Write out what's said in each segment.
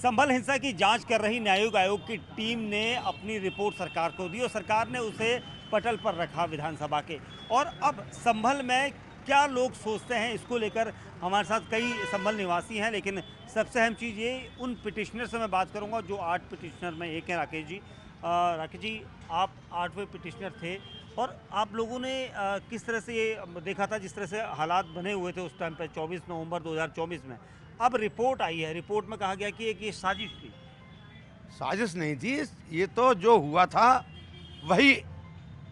संभल हिंसा की जांच कर रही न्यायिक आयोग की टीम ने अपनी रिपोर्ट सरकार को दी और सरकार ने उसे पटल पर रखा विधानसभा के। और अब संभल में क्या लोग सोचते हैं इसको लेकर हमारे साथ कई संभल निवासी हैं, लेकिन सबसे अहम चीज़ ये उन पिटिशनर से मैं बात करूंगा जो 8 पिटिशनर में एक हैं राकेश जी। राकेश जी, आप 8वें पिटिशनर थे और आप लोगों ने किस तरह से ये देखा था, जिस तरह से हालात बने हुए थे उस टाइम पे 24 नवंबर 2024 में। अब रिपोर्ट आई है, रिपोर्ट में कहा गया कि एक ये साजिश थी। साजिश नहीं थी, ये तो जो हुआ था वही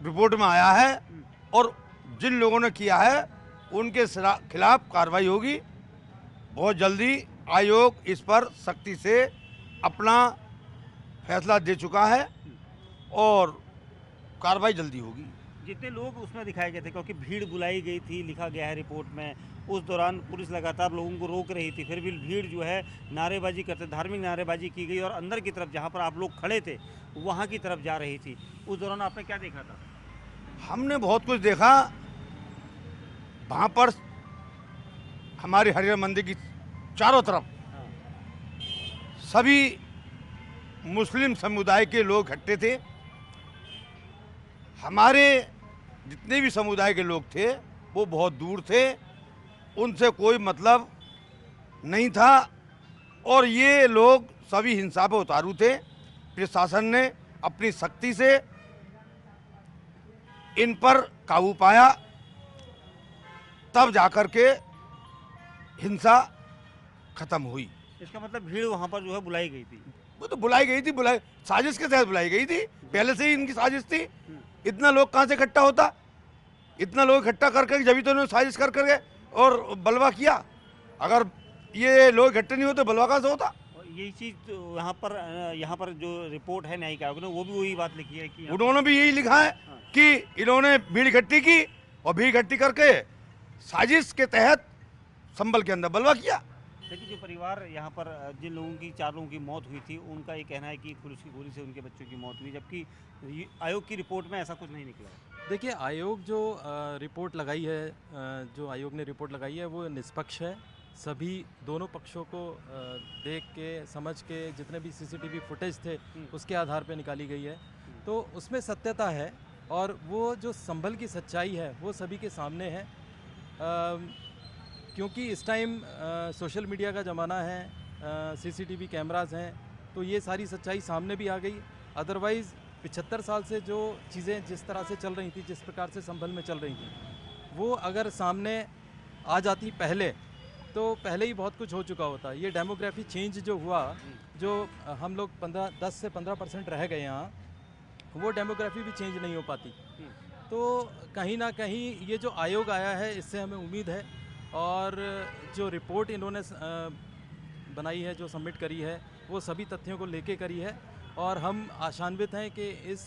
रिपोर्ट में आया है और जिन लोगों ने किया है उनके खिलाफ कार्रवाई होगी। बहुत जल्दी आयोग इस पर सख्ती से अपना फैसला दे चुका है और कार्रवाई जल्दी होगी। जितने लोग उसमें दिखाए गए थे, क्योंकि भीड़ बुलाई गई थी, लिखा गया है रिपोर्ट में, उस दौरान पुलिस लगातार लोगों को रोक रही थी, फिर भी भीड़ जो है नारेबाजी करते, धार्मिक नारेबाजी की गई और अंदर की तरफ जहां पर आप लोग खड़े थे वहां की तरफ जा रही थी। उस दौरान आपने क्या देखा था? हमने बहुत कुछ देखा। वहाँ पर हमारे हरिहर मंदिर की चारों तरफ सभी मुस्लिम समुदाय के लोग इकट्ठे थे। हमारे जितने भी समुदाय के लोग थे वो बहुत दूर थे, उनसे कोई मतलब नहीं था और ये लोग सभी हिंसा पे उतारू थे। प्रशासन ने अपनी सख्ती से इन पर काबू पाया, तब जाकर के हिंसा खत्म हुई। इसका मतलब भीड़ वहां पर जो है बुलाई गई थी। वो तो बुलाई गई थी, साजिश के तहत बुलाई गई थी, पहले से ही इनकी साजिश थी। इतना लोग कहाँ से इकट्ठा होता? इतना लोग इकट्ठा करके जब तो उन्होंने साजिश कर करके और बलवा किया। अगर ये लोग इकट्ठे नहीं होते बलवा कहाँ से होता? यही चीज़ तो यहाँ पर जो रिपोर्ट है न्यायिक आयोग ने वो भी वही बात लिखी है कि उन्होंने भी यही लिखा है कि इन्होंने भीड़ इकट्ठी की और भीड़ इकट्ठी करके साजिश के तहत संभल के अंदर बलवा किया। लेकिन जो परिवार यहाँ पर जिन लोगों की 4 लोगों की मौत हुई थी, उनका ये कहना है कि पुलिस की गोली से उनके बच्चों की मौत हुई, जबकि आयोग की रिपोर्ट में ऐसा कुछ नहीं निकला है। देखिए, आयोग जो रिपोर्ट लगाई है, जो आयोग ने रिपोर्ट लगाई है वो निष्पक्ष है। सभी दोनों पक्षों को देख के समझ के जितने भी सीसीटीवी फुटेज थे उसके आधार पर निकाली गई है, तो उसमें सत्यता है और वो जो संभल की सच्चाई है वो सभी के सामने है। क्योंकि इस टाइम सोशल मीडिया का ज़माना है, सीसीटीवी कैमरास हैं, तो ये सारी सच्चाई सामने भी आ गई। अदरवाइज़ 75 साल से जो चीज़ें जिस तरह से चल रही थी, जिस प्रकार से संभल में चल रही थी, वो अगर सामने आ जाती पहले तो पहले ही बहुत कुछ हो चुका होता। ये डेमोग्राफी चेंज जो हुआ, जो हम लोग 10 से 15% रह गए यहाँ, वो डेमोग्राफी भी चेंज नहीं हो पाती। तो कहीं ना कहीं ये जो आयोग आया है इससे हमें उम्मीद है और जो रिपोर्ट इन्होंने बनाई है, जो सबमिट करी है, वो सभी तथ्यों को लेके करी है और हम आशान्वित हैं कि इस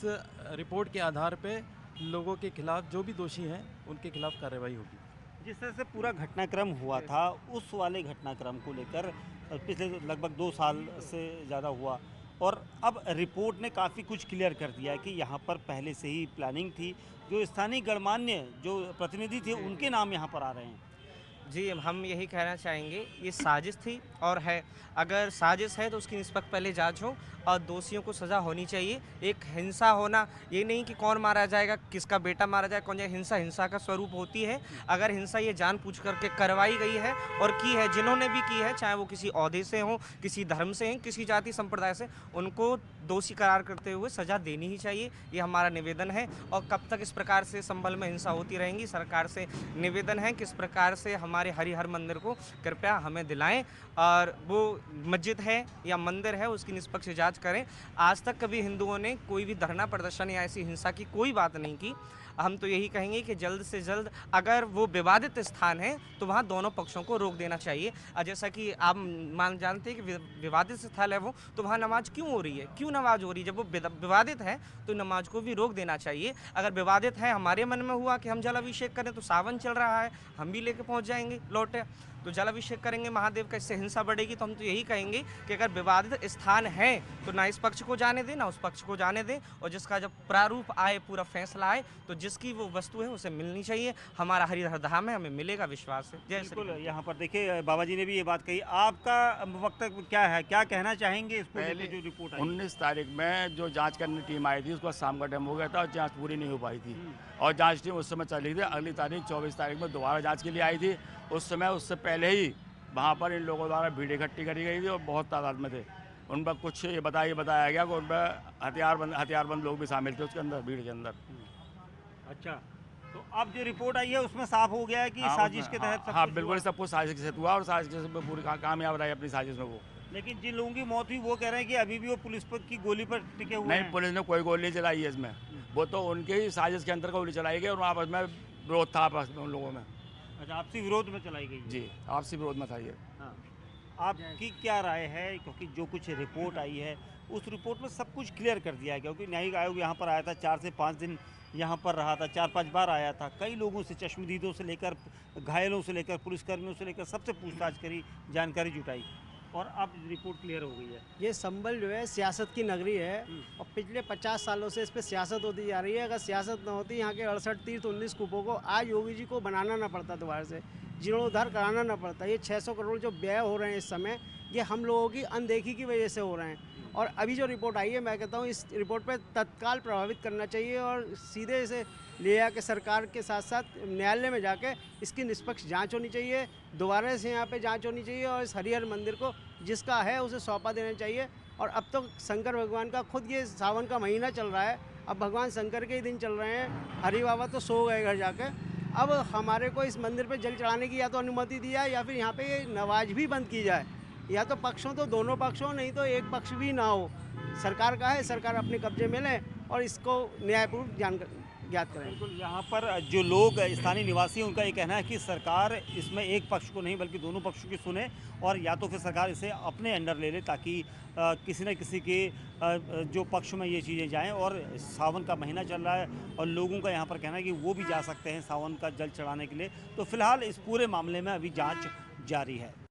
रिपोर्ट के आधार पे लोगों के खिलाफ जो भी दोषी हैं उनके खिलाफ कार्रवाई होगी। जिस तरह से पूरा घटनाक्रम हुआ था, उस वाले घटनाक्रम को लेकर पिछले लगभग 2 साल से ज़्यादा हुआ और अब रिपोर्ट ने काफ़ी कुछ क्लियर कर दिया है कि यहाँ पर पहले से ही प्लानिंग थी। जो स्थानीय गणमान्य जो प्रतिनिधि थे उनके नाम यहाँ पर आ रहे हैं। जी, हम यही कहना चाहेंगे, ये साजिश थी और है। अगर साजिश है तो उसकी निष्पक्ष पहले जांच हो और दोषियों को सज़ा होनी चाहिए। एक हिंसा होना ये नहीं कि कौन मारा जाएगा, किसका बेटा मारा जाए, कौन जाए। हिंसा का स्वरूप होती है। अगर हिंसा ये जानबूझ करके करवाई गई है और की है, जिन्होंने भी की है, चाहे वो किसी ओहदे से हों, किसी धर्म से हैं, किसी जाति संप्रदाय से, उनको दोषी करार करते हुए सज़ा देनी ही चाहिए। ये हमारा निवेदन है। और कब तक इस प्रकार से संभल में हिंसा होती रहेंगी, सरकार से निवेदन है कि इस प्रकार से हमारे हरिहर मंदिर को कृपया हमें दिलाएं और वो मस्जिद है या मंदिर है उसकी निष्पक्ष जांच करें। आज तक कभी हिंदुओं ने कोई भी धरना प्रदर्शन या ऐसी हिंसा की कोई बात नहीं की। हम तो यही कहेंगे कि जल्द से जल्द अगर वो विवादित स्थान है तो वहाँ दोनों पक्षों को रोक देना चाहिए। जैसा कि आप जानते हैं कि विवादित स्थल है वो, तो वहाँ नमाज क्यों हो रही है, क्यों नमाज हो रही है? जब वो विवादित है तो नमाज को भी रोक देना चाहिए। अगर विवादित है, हमारे मन में हुआ कि हम जल अभिषेक करें, तो सावन चल रहा है, हम भी लेके पहुँच जाएंगे लौटे, तो जल अभिषेक करेंगे महादेव का, इससे हिंसा बढ़ेगी। तो हम तो यही कहेंगे कि अगर विवादित स्थान है तो ना इस पक्ष को जाने दें ना उस पक्ष को जाने दें, और जिसका जब प्रारूप आए, पूरा फैसला आए, तो जिसकी वो वस्तु है उसे मिलनी चाहिए। हमारा हरिहर धाम है, हमें मिलेगा, विश्वास है। जय श्री बिल्कुल, यहाँ पर देखिए बाबा जी ने भी ये बात कही। आपका वक्तव्य क्या है, क्या कहना चाहेंगे इसको लेकर जो रिपोर्ट आई? 19 तारीख में जो जांच करने टीम आई थी उसका शाम का टाइम हो गया था और जांच पूरी नहीं हो पाई थी, और जांच टीम उस समय चल रही थी। अगली तारीख 24 तारीख में दोबारा जांच के लिए आई थी। उस समय उससे पहले ही वहाँ पर इन लोगों द्वारा भीड़ इकट्ठी करी गई थी और बहुत तादाद में थे। उन पर कुछ ये बताया गया कि उन पर हथियारबंद लोग भी शामिल थे उसके अंदर, भीड़ के अंदर। अच्छा, तो अब जो रिपोर्ट आई है उसमें साफ हो गया है कि साजिश के तहत सब हाँ कुछ बिल्कुल, हुआ। सब कुछ साजिश के तहत हुआ और साजिश में पूरी कामयाब रहे अपनी साजिश में वो। लेकिन जिन लोगों की मौत हुई वो कह रहे हैं कि अभी भी वो पुलिस पर की गोली पर टिके हुए नहीं, हैं। पुलिस ने कोई गोली नहीं चलाई है इसमें, वो तो उनके ही साजिश के अंदर गोली चलाई गई और आपस में विरोध था आपस में उन लोगों में। अच्छा, आपसी विरोध में चलाई गई है। जी, आपसी विरोध में था ये। हाँ, आपकी क्या राय है? क्योंकि जो कुछ रिपोर्ट आई है उस रिपोर्ट में सब कुछ क्लियर कर दिया है, क्योंकि न्यायिक आयोग यहाँ पर आया था, 4 से 5 दिन यहाँ पर रहा था, 4-5 बार आया था, कई लोगों से, चश्मदीदों से लेकर घायलों से लेकर पुलिसकर्मियों से लेकर सबसे पूछताछ करी, जानकारी जुटाई, और अब रिपोर्ट क्लियर हो गई है। ये संभल जो है सियासत की नगरी है और पिछले 50 सालों से इस पर सियासत होती जा रही है। अगर सियासत न होती, यहाँ के 68 तीर्थ 19 कूपों को आज योगी जी को बनाना ना पड़ता, दोबारा से जीर्णोद्धार कराना ना पड़ता। ये 600 करोड़ जो व्यय हो रहे हैं इस समय, ये हम लोगों की अनदेखी की वजह से हो रहे हैं। और अभी जो रिपोर्ट आई है, मैं कहता हूँ इस रिपोर्ट पर तत्काल प्रभावित करना चाहिए और सीधे इसे ले आके सरकार के साथ साथ न्यायालय में जाके इसकी निष्पक्ष जांच होनी चाहिए, दोबारा से यहाँ पे जांच होनी चाहिए और इस हरिहर मंदिर को जिसका है उसे सौंपा देना चाहिए। और अब तो शंकर भगवान का खुद ये सावन का महीना चल रहा है, अब भगवान शंकर के ही दिन चल रहे हैं। हरि बाबा तो सो गए घर जाके, अब हमारे को इस मंदिर पे जल चढ़ाने की या तो अनुमति दी जाए या फिर यहाँ पे ये नमाज भी बंद की जाए, या तो पक्षों तो दोनों पक्षों, नहीं तो एक पक्ष भी ना हो। सरकार का है, सरकार अपने कब्जे में ले और इसको न्यायपूर्वक ज्ञात करें। बिल्कुल, यहाँ पर जो लोग स्थानीय निवासी हैं उनका ये कहना है कि सरकार इसमें एक पक्ष को नहीं बल्कि दोनों पक्षों की सुने, और या तो फिर सरकार इसे अपने अंडर ले ले ताकि किसी न किसी के जो पक्ष में ये चीज़ें जाएं। और सावन का महीना चल रहा है और लोगों का यहाँ पर कहना है कि वो भी जा सकते हैं सावन का जल चढ़ाने के लिए। तो फिलहाल इस पूरे मामले में अभी जाँच जारी है।